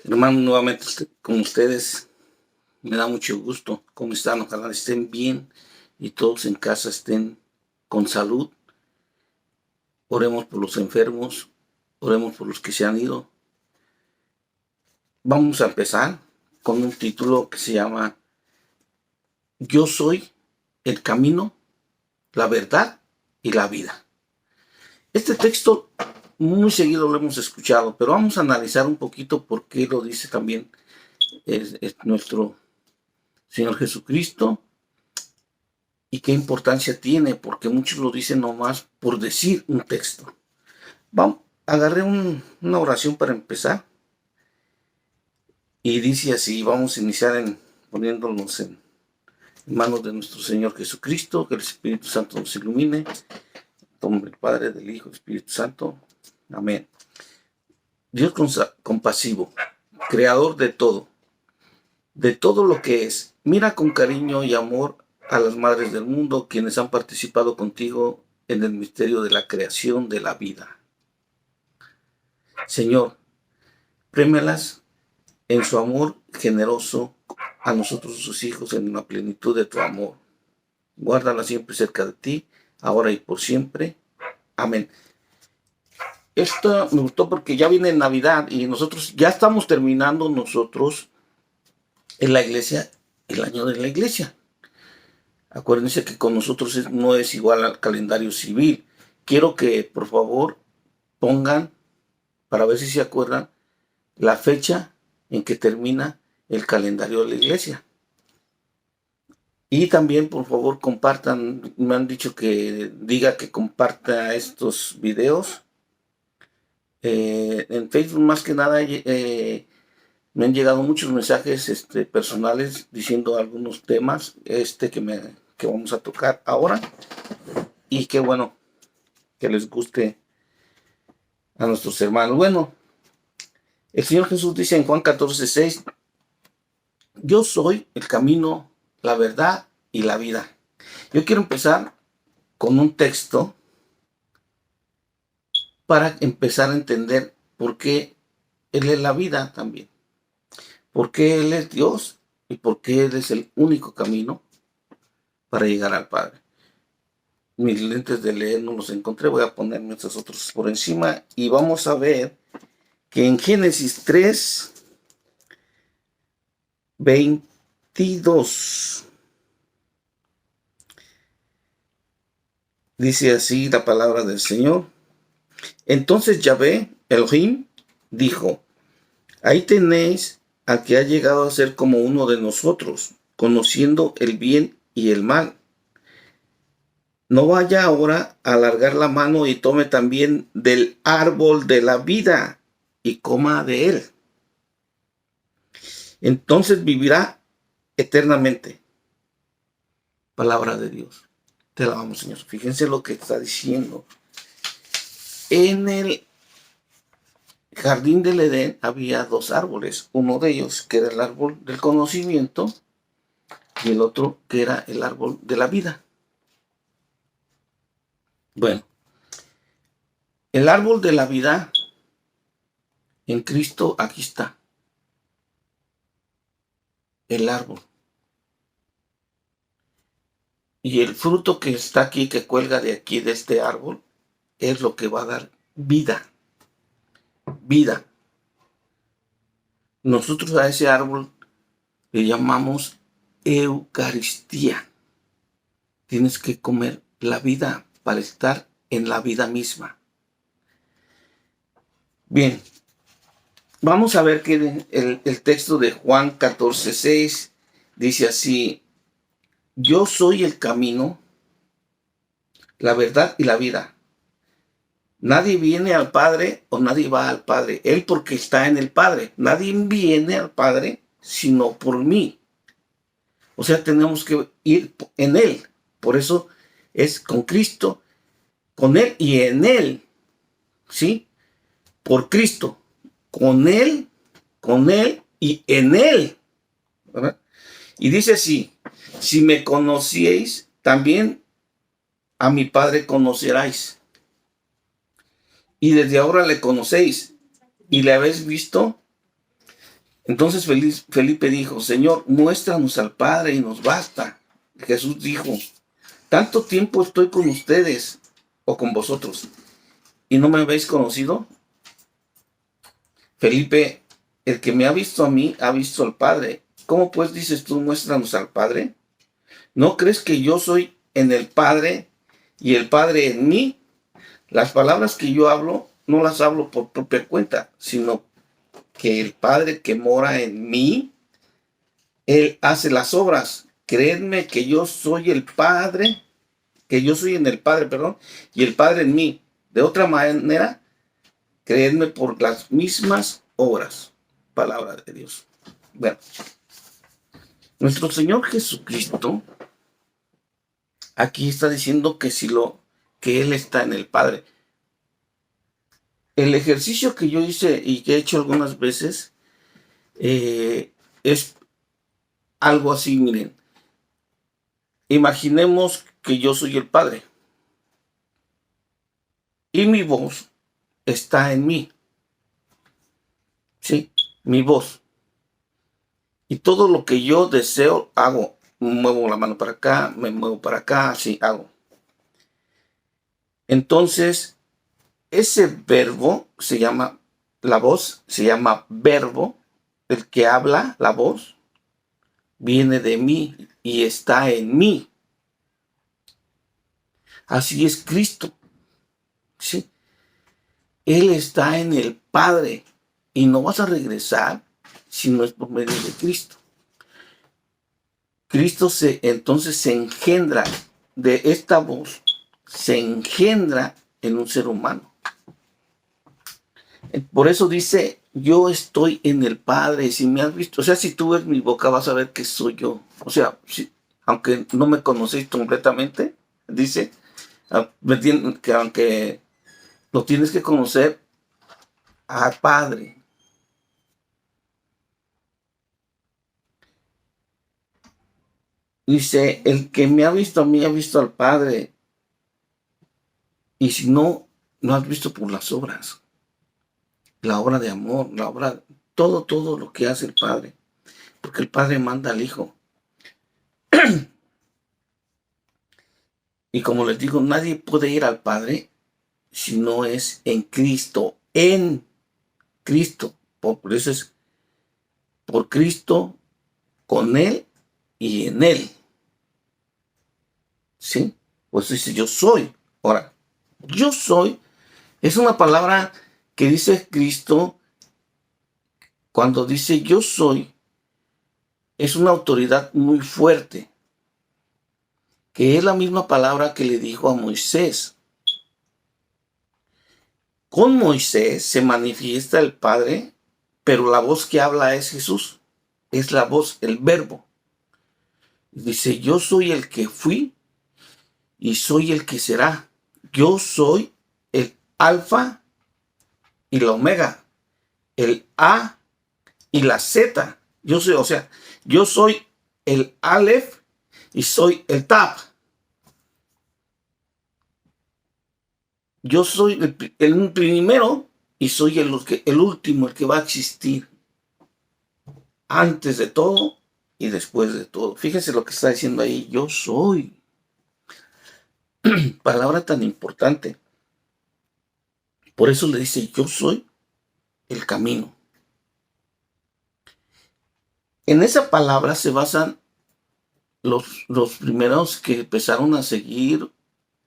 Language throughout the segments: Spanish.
Hermano, nuevamente con ustedes, me da mucho gusto. ¿Cómo están? Ojalá estén bien y todos en casa estén con salud. Oremos por los enfermos, oremos por los que se han ido. Vamos a empezar con un título que se llama Yo soy el camino, la verdad y la vida. Este texto muy seguido lo hemos escuchado, pero vamos a analizar un poquito por qué lo dice también nuestro Señor Jesucristo y qué importancia tiene, porque muchos lo dicen nomás por decir un texto. Vamos, agarré una oración para empezar y dice así, vamos a iniciar poniéndonos en manos de nuestro Señor Jesucristo, que el Espíritu Santo nos ilumine, en nombre del Padre, del Hijo, del Espíritu Santo. Amén. Dios compasivo, creador de todo lo que es, mira con cariño y amor a las madres del mundo, quienes han participado contigo en el misterio de la creación de la vida. Señor, prémelas en su amor generoso a nosotros sus hijos en la plenitud de tu amor. Guárdala siempre cerca de ti, ahora y por siempre. Amén. Esto me gustó porque ya viene Navidad y nosotros ya estamos terminando nosotros en la iglesia el año de la iglesia. Acuérdense que con nosotros no es igual al calendario civil. Quiero que por favor pongan, para ver si se acuerdan, la fecha en que termina el calendario de la iglesia. Y también, por favor, compartan. Me han dicho que diga que comparta estos videos. En Facebook, más que nada, me han llegado muchos mensajes personales diciendo algunos temas que vamos a tocar ahora. Y qué bueno que les guste a nuestros hermanos. Bueno, el Señor Jesús dice en Juan 14:6, yo soy el camino, la verdad y la vida. Yo quiero empezar con un texto para empezar a entender por qué Él es la vida también, por qué Él es Dios y por qué Él es el único camino para llegar al Padre. Mis lentes de leer no los encontré, voy a ponerme estos otros por encima y vamos a ver que en Génesis 3:22 dice así la palabra del Señor. Entonces Yahvé, Elohim, dijo, ahí tenéis al que ha llegado a ser como uno de nosotros, conociendo el bien y el mal. No vaya ahora a alargar la mano y tome también del árbol de la vida y coma de él. Entonces vivirá eternamente. Palabra de Dios. Te alabamos, Señor. Fíjense lo que está diciendo. En el jardín del Edén había dos árboles. Uno de ellos que era el árbol del conocimiento y el otro que era el árbol de la vida. Bueno, el árbol de la vida en Cristo, aquí está. El árbol. Y el fruto que está aquí, que cuelga de aquí, de este árbol, es lo que va a dar vida. Vida. Nosotros a ese árbol le llamamos Eucaristía. Tienes que comer la vida para estar en la vida misma. Bien, vamos a ver que el texto de Juan 14:6 dice así, yo soy el camino, la verdad y la vida. Nadie viene al Padre o nadie va al Padre. Él porque está en el Padre. Nadie viene al Padre sino por mí. O sea, tenemos que ir en Él. Por eso es con Cristo, con Él y en Él. ¿Sí? Por Cristo. Con Él y en Él. ¿Verdad? Y dice así, si me conocierais, también a mi Padre conoceráis. Y desde ahora le conocéis y le habéis visto. Entonces Felipe dijo, Señor, muéstranos al Padre y nos basta. Jesús dijo, tanto tiempo estoy con ustedes o con vosotros y no me habéis conocido. Felipe, el que me ha visto a mí, ha visto al Padre. ¿Cómo pues dices tú, muéstranos al Padre? ¿No crees que yo soy en el Padre y el Padre en mí? Las palabras que yo hablo, no las hablo por propia cuenta, sino que el Padre que mora en mí, Él hace las obras. Creedme que yo soy el Padre, que yo soy en el Padre, perdón, y el Padre en mí. De otra manera, creedme por las mismas obras. Palabra de Dios. Bueno, nuestro Señor Jesucristo aquí está diciendo que Él está en el Padre. El ejercicio que yo hice y que he hecho algunas veces es algo así, miren. Imaginemos que yo soy el Padre y mi voz está en mí. Sí, mi voz. Y todo lo que yo deseo, hago. Muevo la mano para acá, me muevo para acá, así hago. Entonces, ese verbo se llama, la voz se llama verbo. El que habla, la voz, viene de mí y está en mí. Así es Cristo. ¿Sí? Él está en el Padre y no vas a regresar si no es por medio de Cristo. Cristo entonces se engendra de esta voz, se engendra en un ser humano. Por eso dice, yo estoy en el Padre. Si me has visto, o sea, si tú ves mi boca vas a ver que soy yo. O sea, aunque no me conocéis completamente, dice, que aunque lo tienes que conocer al Padre. Dice, el que me ha visto a mí ha visto al Padre. Y si no, no has visto por las obras. La obra de amor, la obra, todo lo que hace el Padre. Porque el Padre manda al Hijo. Y como les digo, nadie puede ir al Padre si no es en Cristo. En Cristo. Por eso es por Cristo, con Él y en Él. ¿Sí? Pues dice yo soy. Ahora, yo soy es una palabra que dice Cristo cuando dice yo soy. Es una autoridad muy fuerte, que es la misma palabra que le dijo a Moisés. Con Moisés se manifiesta el Padre, pero la voz que habla es Jesús. Es la voz, el verbo. Dice, yo soy el que fui y soy el que será. Yo soy el alfa y la omega, el A y la Z. Yo soy, o sea, yo soy el Aleph y soy el Tab. Yo soy el primero y soy el último, el que va a existir. Antes de todo y después de todo. Fíjense lo que está diciendo ahí. Yo soy. Palabra tan importante. Por eso le dice, yo soy el camino. En esa palabra se basan los primeros que empezaron a seguir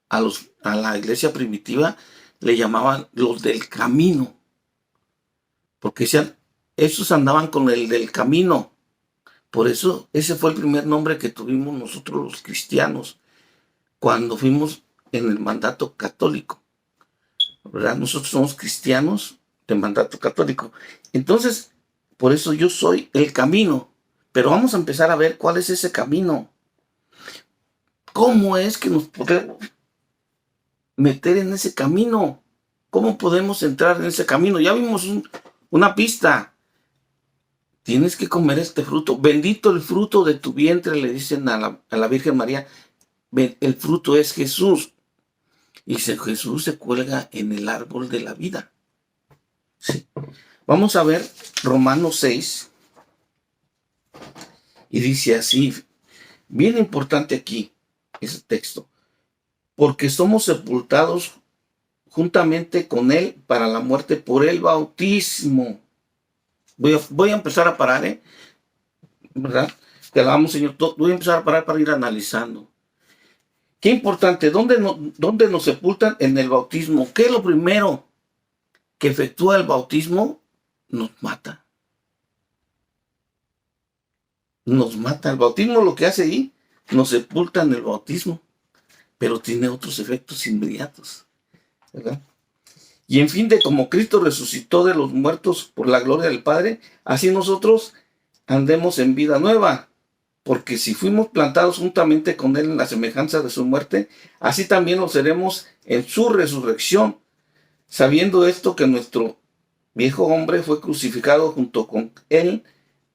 a la iglesia primitiva, le llamaban los del camino. Porque esos andaban con el del camino. Por eso ese fue el primer nombre que tuvimos nosotros los cristianos cuando fuimos en el mandato católico. ¿Verdad? Nosotros somos cristianos de mandato católico. Entonces, por eso yo soy el camino. Pero vamos a empezar a ver cuál es ese camino. ¿Cómo es que nos podemos meter en ese camino? ¿Cómo podemos entrar en ese camino? Ya vimos una pista. Tienes que comer este fruto. Bendito el fruto de tu vientre, le dicen a la Virgen María. El fruto es Jesús. Y Jesús se cuelga en el árbol de la vida. Sí. Vamos a ver Romanos 6. Y dice así, bien importante aquí, ese texto, porque somos sepultados juntamente con él para la muerte por el bautismo. Voy a empezar a parar, ¿verdad? Que alabamos, Señor. Voy a empezar a parar para ir analizando. Qué importante, ¿dónde nos sepultan? En el bautismo. ¿Qué es lo primero que efectúa el bautismo? Nos mata. Nos mata. El bautismo lo que hace ahí, nos sepulta en el bautismo, pero tiene otros efectos inmediatos, ¿verdad? Y en fin, de como Cristo resucitó de los muertos por la gloria del Padre, así nosotros andemos en vida nueva. Porque si fuimos plantados juntamente con Él en la semejanza de su muerte, así también lo seremos en su resurrección. Sabiendo esto, que nuestro viejo hombre fue crucificado junto con Él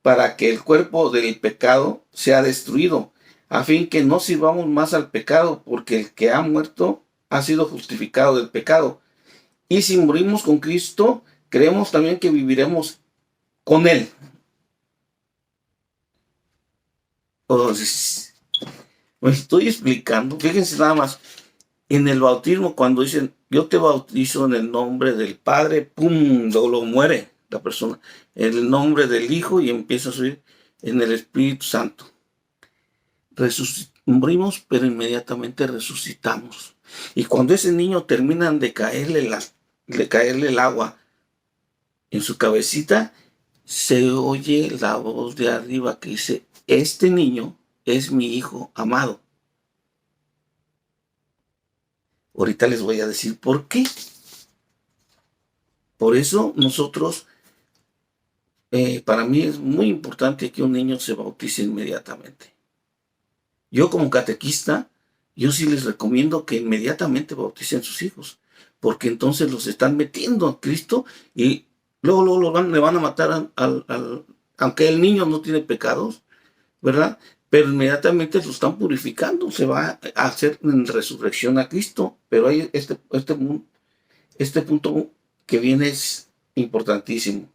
para que el cuerpo del pecado sea destruido, a fin que no sirvamos más al pecado, porque el que ha muerto ha sido justificado del pecado. Y si morimos con Cristo, creemos también que viviremos con Él. Entonces, me estoy explicando, fíjense nada más, en el bautismo cuando dicen, yo te bautizo en el nombre del Padre, ¡pum!, lo muere la persona, en el nombre del Hijo y empieza a subir en el Espíritu Santo. Morimos, pero inmediatamente resucitamos. Y cuando ese niño terminan de caerle el agua en su cabecita, se oye la voz de arriba que dice, este niño es mi hijo amado. Ahorita les voy a decir por qué. Por eso nosotros, para mí es muy importante que un niño se bautice inmediatamente. Yo como catequista, yo sí les recomiendo que inmediatamente bauticen sus hijos, porque entonces los están metiendo a Cristo y luego le van a matar aunque el niño no tiene pecados, ¿verdad? Pero inmediatamente lo están purificando, se va a hacer en resurrección a Cristo. Pero hay este punto que viene es importantísimo.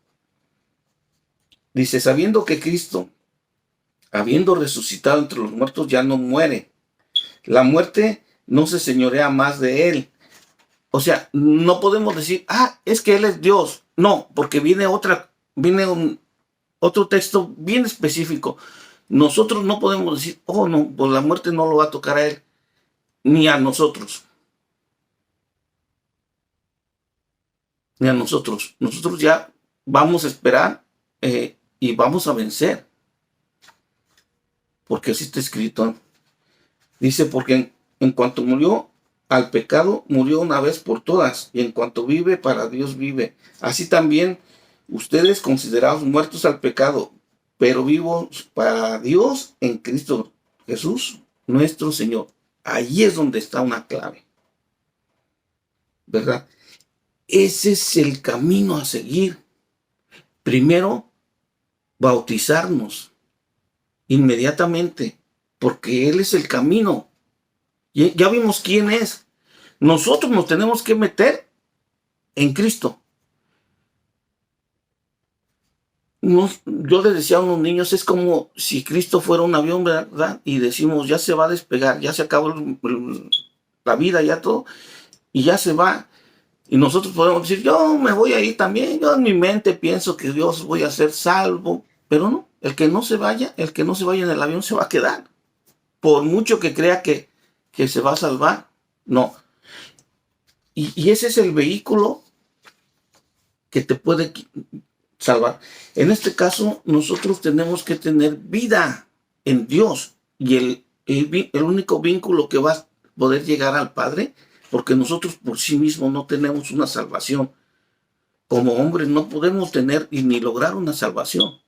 Dice, sabiendo que Cristo, habiendo resucitado entre los muertos, ya no muere. La muerte no se señorea más de él. O sea, no podemos decir, es que Él es Dios. No, porque viene otro texto bien específico. Nosotros no podemos decir, no, pues la muerte no lo va a tocar a Él, ni a nosotros. Ni a nosotros. Nosotros ya vamos a esperar y vamos a vencer. Porque así está escrito. Dice, porque en cuanto murió al pecado, murió una vez por todas, y en cuanto vive, para Dios vive. Así también ustedes, considerados muertos al pecado, pero vivos para Dios en Cristo Jesús, nuestro Señor. Ahí es donde está una clave, ¿verdad? Ese es el camino a seguir. Primero, bautizarnos inmediatamente, porque Él es el camino. Ya vimos quién es. Nosotros nos tenemos que meter en Cristo. Yo les decía a unos niños, es como si Cristo fuera un avión, ¿verdad? Y decimos, ya se va a despegar, ya se acabó la vida, ya todo, y ya se va. Y nosotros podemos decir, yo me voy a ir también, yo en mi mente pienso que Dios voy a ser salvo, pero no, el que no se vaya en el avión se va a quedar. Por mucho que crea que se va a salvar, no. Y ese es el vehículo que te puede salvar. En este caso, nosotros tenemos que tener vida en Dios. Y el único vínculo que va a poder llegar al Padre, porque nosotros por sí mismos no tenemos una salvación. Como hombres no podemos tener y ni lograr una salvación.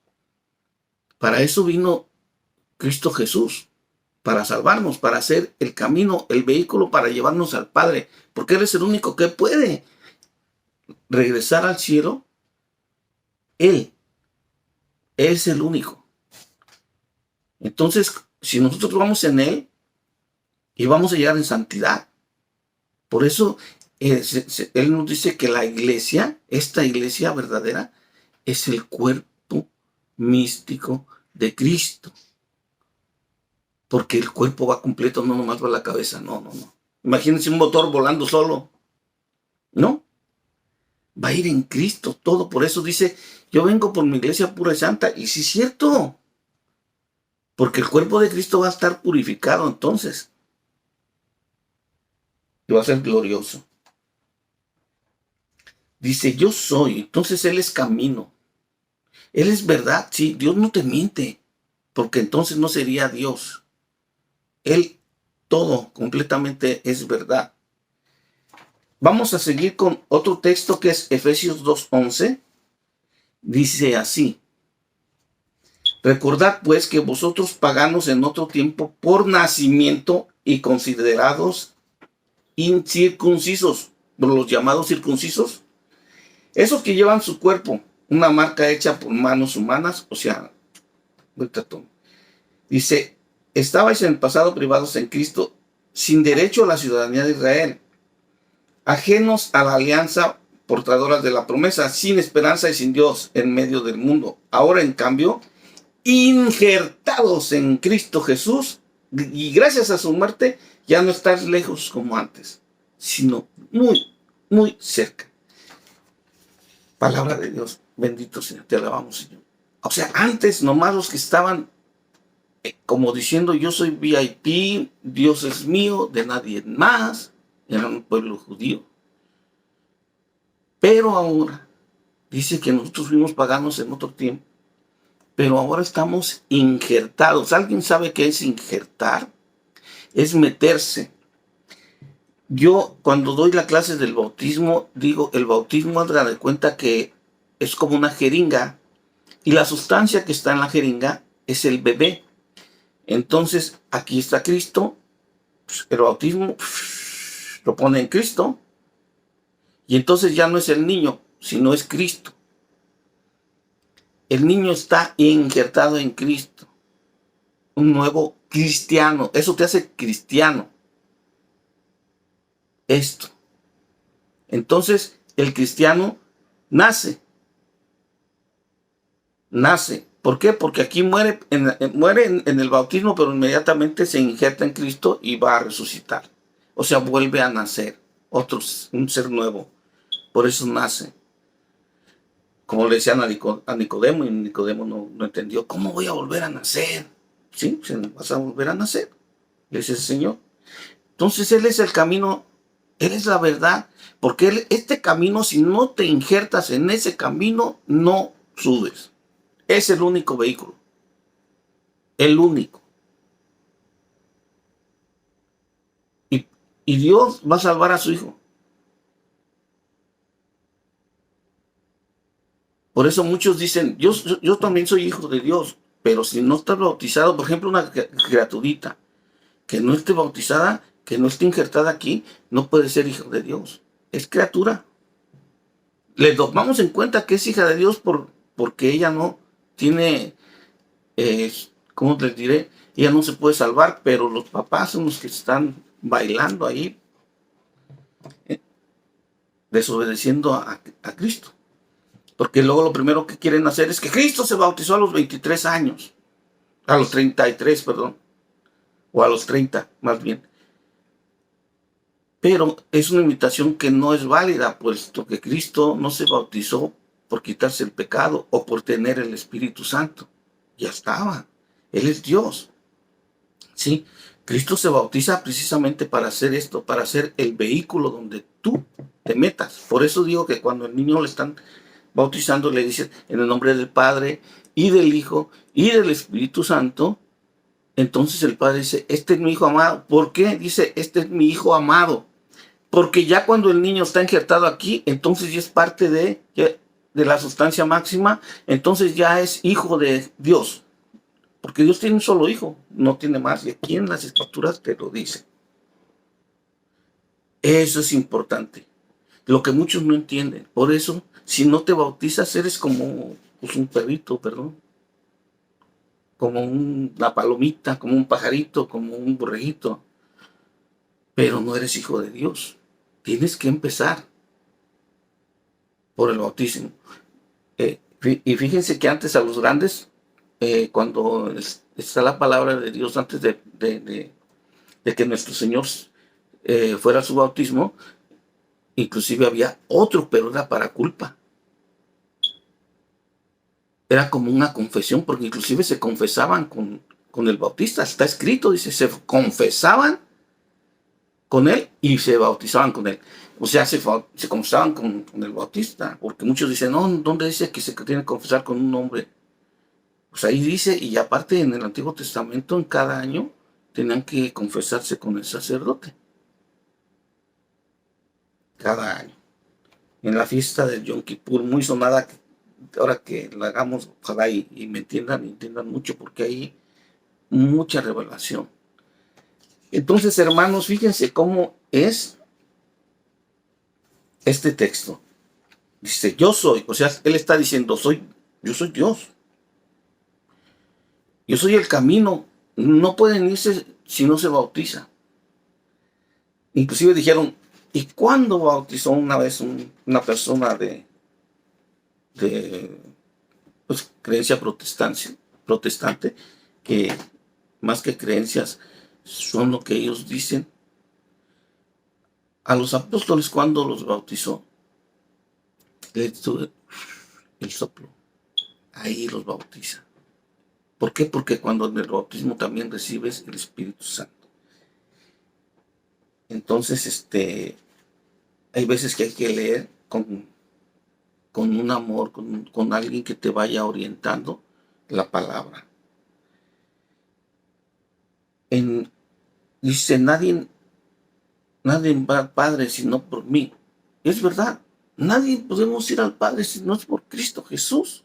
Para eso vino Cristo Jesús, para salvarnos, para hacer el camino, el vehículo para llevarnos al Padre, porque Él es el único que puede regresar al cielo. Él es el único. Entonces, si nosotros vamos en Él y vamos a llegar en santidad, por eso Él nos dice que la iglesia, esta iglesia verdadera, es el cuerpo místico de Cristo. porque el cuerpo va completo, no nomás va la cabeza, no, no, no. Imagínense un motor volando solo, ¿no? Va a ir en Cristo todo, por eso dice, yo vengo por mi iglesia pura y santa, y sí es cierto, porque el cuerpo de Cristo va a estar purificado entonces, y va a ser glorioso. Dice, yo soy, entonces Él es camino, Él es verdad, sí, Dios no te miente, porque entonces no sería Dios. Él todo completamente es verdad. Vamos a seguir con otro texto que es Efesios 2:11. Dice así: recordad pues que vosotros paganos en otro tiempo por nacimiento y considerados incircuncisos, por los llamados circuncisos, esos que llevan su cuerpo, una marca hecha por manos humanas, o sea, dice, estabais en el pasado privados en Cristo, sin derecho a la ciudadanía de Israel, ajenos a la alianza, portadoras de la promesa, sin esperanza y sin Dios en medio del mundo. Ahora, en cambio, injertados en Cristo Jesús, y gracias a su muerte, ya no estás lejos como antes, sino muy, muy cerca. Palabra de Dios, bendito Señor, te alabamos, Señor. O sea, antes nomás los que estaban como diciendo, yo soy VIP, Dios es mío, de nadie más, era un pueblo judío. Pero ahora, dice que nosotros fuimos paganos en otro tiempo, pero ahora estamos injertados. ¿Alguien sabe qué es injertar? Es meterse. Yo cuando doy la clase del bautismo, digo, el bautismo, haga de cuenta que es como una jeringa, y la sustancia que está en la jeringa es el bebé. Entonces, aquí está Cristo, el bautismo lo pone en Cristo, y entonces ya no es el niño, sino es Cristo. El niño está injertado en Cristo, un nuevo cristiano. Eso te hace cristiano. Esto. Entonces, el cristiano nace. ¿Por qué? Porque aquí muere en el bautismo, pero inmediatamente se injerta en Cristo y va a resucitar. O sea, vuelve a nacer. Un ser nuevo. Por eso nace. Como le decían a Nicodemo, y Nicodemo no entendió. ¿Cómo voy a volver a nacer? Sí, vas a volver a nacer. Le dice el Señor. Entonces Él es el camino, Él es la verdad. Porque este camino, si no te injertas en ese camino, no subes. Es el único vehículo. El único. Y Dios va a salvar a su Hijo. Por eso muchos dicen, yo también soy hijo de Dios, pero si no estás bautizado, por ejemplo, una criaturita que no esté bautizada, que no esté injertada aquí, no puede ser hijo de Dios. Es criatura. Le tomamos en cuenta que es hija de Dios porque ella no tiene, ¿cómo les diré? Ella no se puede salvar, pero los papás son los que están bailando ahí, desobedeciendo a Cristo. Porque luego lo primero que quieren hacer es que Cristo se bautizó a los 23 años. A los 33, perdón. O a los 30, más bien. Pero es una invitación que no es válida, puesto que Cristo no se bautizó por quitarse el pecado o por tener el Espíritu Santo. Ya estaba. Él es Dios. ¿Sí? Cristo se bautiza precisamente para hacer esto, para ser el vehículo donde tú te metas. Por eso digo que cuando el niño le están bautizando, le dicen en el nombre del Padre y del Hijo y del Espíritu Santo. Entonces el Padre dice, este es mi Hijo amado. ¿Por qué? Dice, este es mi Hijo amado. Porque ya cuando el niño está injertado aquí, entonces ya es parte de la sustancia máxima, entonces ya es hijo de Dios. Porque Dios tiene un solo hijo, no tiene más. Y aquí en las Escrituras te lo dice. Eso es importante. Lo que muchos no entienden. Por eso, si no te bautizas, eres como pues, un perrito, perdón. Como una palomita, como un pajarito, como un borreguito. Pero no eres hijo de Dios. Tienes que empezar por el bautismo. Y fíjense que antes a los grandes cuando está la palabra de Dios antes de que nuestro Señor fuera a su bautismo, inclusive había otro, pero era para culpa. Era como una confesión, porque inclusive se confesaban con el Bautista. Está escrito, dice, se confesaban con él y se bautizaban con él. O sea, se confesaban con el Bautista, porque muchos dicen, no, ¿dónde dice que se tiene que confesar con un hombre? Pues ahí dice, y aparte en el Antiguo Testamento, en cada año, tenían que confesarse con el sacerdote. Cada año. En la fiesta del Yom Kippur, muy sonada, ahora que la hagamos, ojalá y me entiendan mucho, porque hay mucha revelación. Entonces, hermanos, fíjense cómo es este texto. Dice, yo soy, o sea, él está diciendo, yo soy Dios. Yo soy el camino. No pueden irse si no se bautiza. Inclusive dijeron, ¿y cuándo bautizó una vez una persona de pues, creencia protestante, que más que creencias son lo que ellos dicen? A los apóstoles, ¿cuándo los bautizó? El soplo. Ahí los bautiza. ¿Por qué? Porque cuando en el bautismo también recibes el Espíritu Santo. Entonces, hay veces que hay que leer con un amor, con alguien que te vaya orientando la palabra. Dice, nadie va al Padre sino por mí. Es verdad, nadie podemos ir al Padre si no es por Cristo Jesús.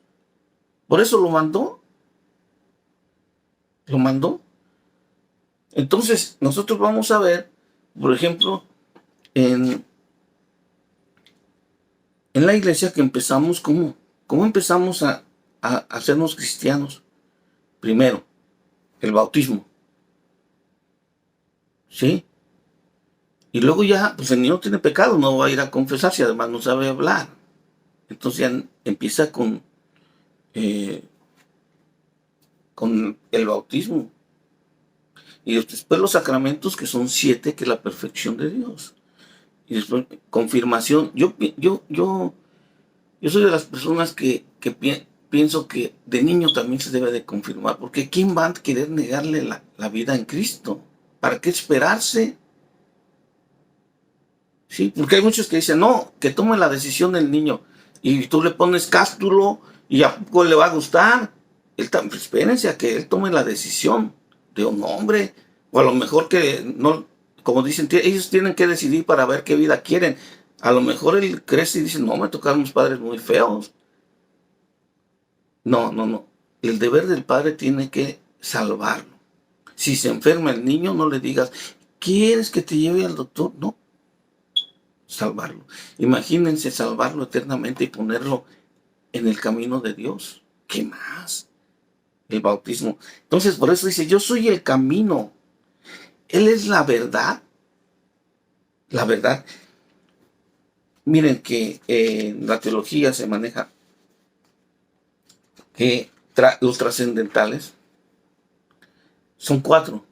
Por eso lo mandó. Lo mandó. Entonces, nosotros vamos a ver, por ejemplo, en la iglesia que empezamos, ¿cómo empezamos a hacernos cristianos? Primero, el bautismo. ¿Sí? Y luego ya, pues el niño tiene pecado, no va a ir a confesarse, además no sabe hablar. Entonces ya empieza con el bautismo. Y después los sacramentos, que son 7, que es la perfección de Dios. Y después, confirmación. Yo soy de las personas que pienso que de niño también se debe de confirmar, porque ¿quién va a querer negarle la vida en Cristo? ¿Para qué esperarse? Sí, porque hay muchos que dicen, no, que tome la decisión el niño, y tú le pones cástulo, y a poco le va a gustar. Pues, espérense a que él tome la decisión de un hombre, o a lo mejor que no, como dicen, ellos tienen que decidir para ver qué vida quieren. A lo mejor él crece y dice, no, me tocaron unos padres muy feos. No. El deber del padre tiene que salvarlo. Si se enferma el niño, no le digas, ¿quieres que te lleve al doctor? No, salvarlo. Imagínense salvarlo eternamente y ponerlo en el camino de Dios. ¿Qué más? El bautismo. Entonces, por eso dice, yo soy el camino. Él es la verdad. La verdad. Miren que en la teología se maneja que los trascendentales son 4.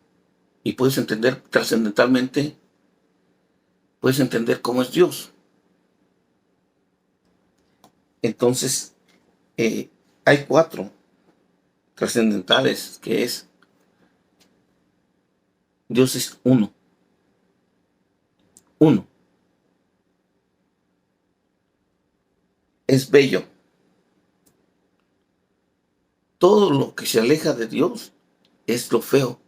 Y puedes entender trascendentalmente, puedes entender cómo es Dios. Entonces, hay 4 trascendentales, que es Dios es uno. Uno. Es bello. Todo lo que se aleja de Dios es lo feo.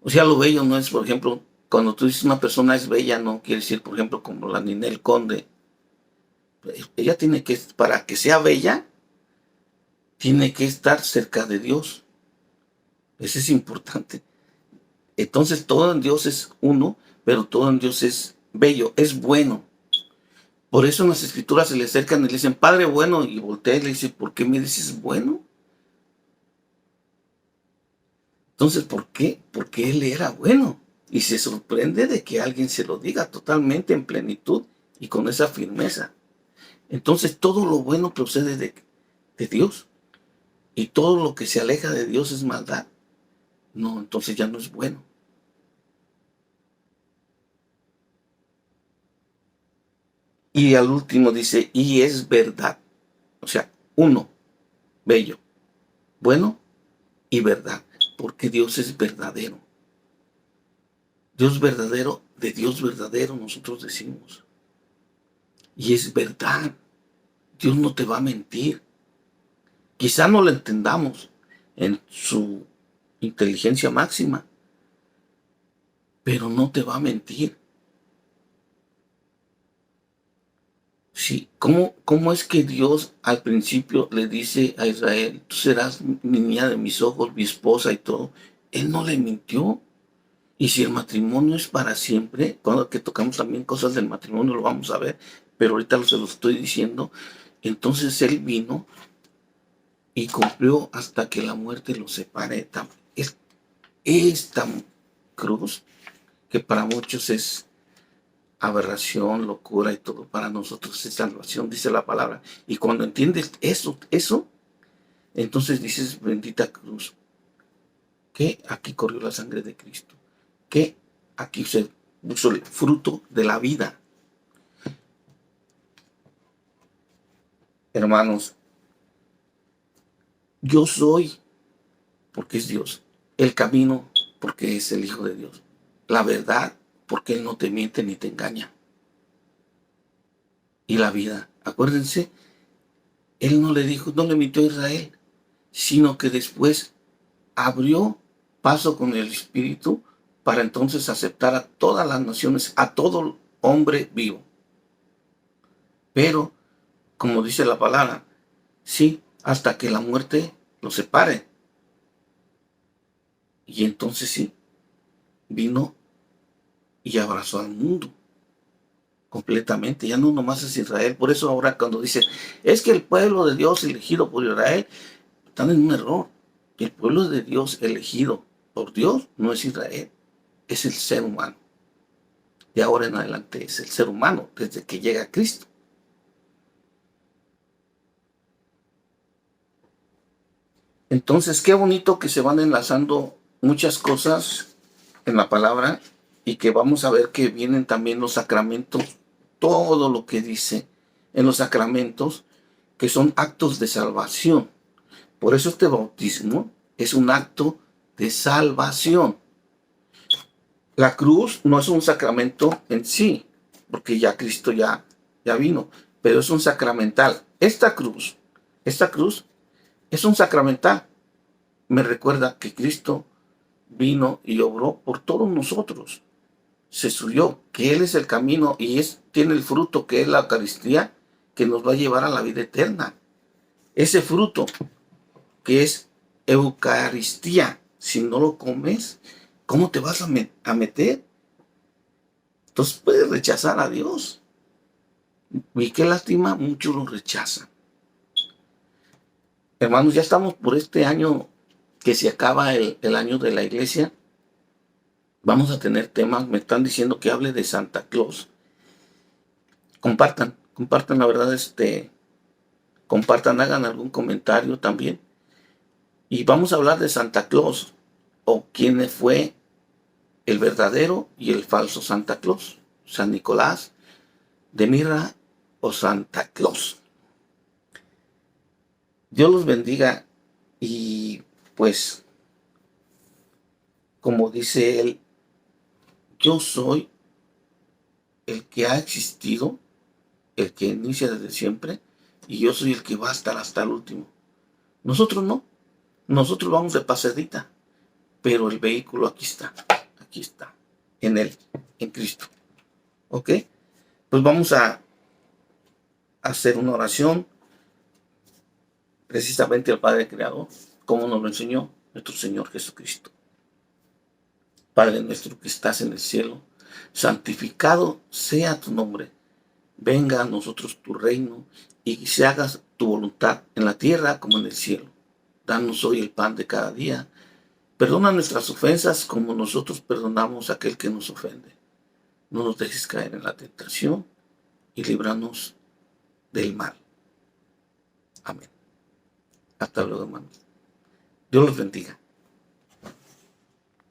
O sea, lo bello no es, por ejemplo, cuando tú dices una persona es bella, no quiere decir, por ejemplo, como la Ninel Conde. Ella tiene que, para que sea bella, tiene que estar cerca de Dios. Eso es importante. Entonces todo en Dios es uno, pero todo en Dios es bello, es bueno. Por eso en las escrituras se le acercan y le dicen, Padre bueno, y voltea y le dice, ¿por qué me dices bueno? Entonces, ¿por qué? Porque él era bueno. Y se sorprende de que alguien se lo diga totalmente en plenitud y con esa firmeza. Entonces, todo lo bueno procede de Dios. y todo lo que se aleja de Dios es maldad, no, entonces ya no es bueno. Y al último dice, y es verdad. O sea, uno, bello, bueno y verdad, porque Dios es verdadero. Dios verdadero, de Dios verdadero nosotros decimos. Y es verdad. Dios no te va a mentir. Quizá no lo entendamos en su inteligencia máxima, pero no te va a mentir. Sí, ¿cómo es que Dios al principio le dice a Israel, tú serás niña de mis ojos, mi esposa y todo? Él no le mintió. Y si el matrimonio es para siempre, cuando que tocamos también cosas del matrimonio lo vamos a ver, pero ahorita se lo estoy diciendo, entonces Él vino y cumplió hasta que la muerte los separe. Esta cruz, que para muchos es aberración, locura y todo, para nosotros es salvación, dice la palabra. Y cuando entiendes eso, entonces dices, bendita cruz, que aquí corrió la sangre de Cristo, que aquí se puso el fruto de la vida. Hermanos, yo soy, porque es Dios, el camino, porque es el Hijo de Dios, la verdad, porque Él no te miente ni te engaña, y la vida. Acuérdense, Él no le dijo, no le mintió a Israel, sino que después abrió paso con el Espíritu para entonces aceptar a todas las naciones, a todo hombre vivo. Pero, como dice la palabra, sí, hasta que la muerte los separe. Y entonces sí, vino y abrazó al mundo completamente, ya no nomás es Israel. Por eso ahora cuando dice, es que el pueblo de Dios elegido por Israel, están en un error. El pueblo de Dios elegido por Dios no es Israel, es el ser humano. De ahora en adelante es el ser humano, desde que llega Cristo. Entonces, qué bonito que se van enlazando muchas cosas en la palabra y que vamos a ver que vienen también los sacramentos, todo lo que dice en los sacramentos, que son actos de salvación. Por eso este bautismo es un acto de salvación. La cruz no es un sacramento en sí, porque ya Cristo ya vino, pero es un sacramental. Esta cruz es un sacramental. Me recuerda que Cristo vino y obró por todos nosotros. Se subió, que Él es el camino y tiene el fruto que es la Eucaristía, que nos va a llevar a la vida eterna. Ese fruto que es Eucaristía, si no lo comes, ¿cómo te vas a meter? Entonces puedes rechazar a Dios. Y qué lástima, muchos lo rechazan. Hermanos, ya estamos por este año que se acaba el año de la iglesia. Vamos a tener temas, me están diciendo que hable de Santa Claus. Compartan la verdad, compartan, hagan algún comentario también. Y vamos a hablar de Santa Claus, o quién fue el verdadero y el falso Santa Claus, San Nicolás de Mirra o Santa Claus. Dios los bendiga y pues, como dice él, yo soy el que ha existido, el que inicia desde siempre, y yo soy el que va a estar hasta el último. Nosotros no, nosotros vamos de pasadita, pero el vehículo aquí está, en él, en Cristo. ¿Ok? Pues vamos a hacer una oración precisamente al Padre Creador, como nos lo enseñó nuestro Señor Jesucristo. Padre nuestro que estás en el cielo, santificado sea tu nombre. Venga a nosotros tu reino y que se haga tu voluntad en la tierra como en el cielo. Danos hoy el pan de cada día. Perdona nuestras ofensas como nosotros perdonamos a aquel que nos ofende. No nos dejes caer en la tentación y líbranos del mal. Amén. Hasta luego, hermanos. Dios los bendiga.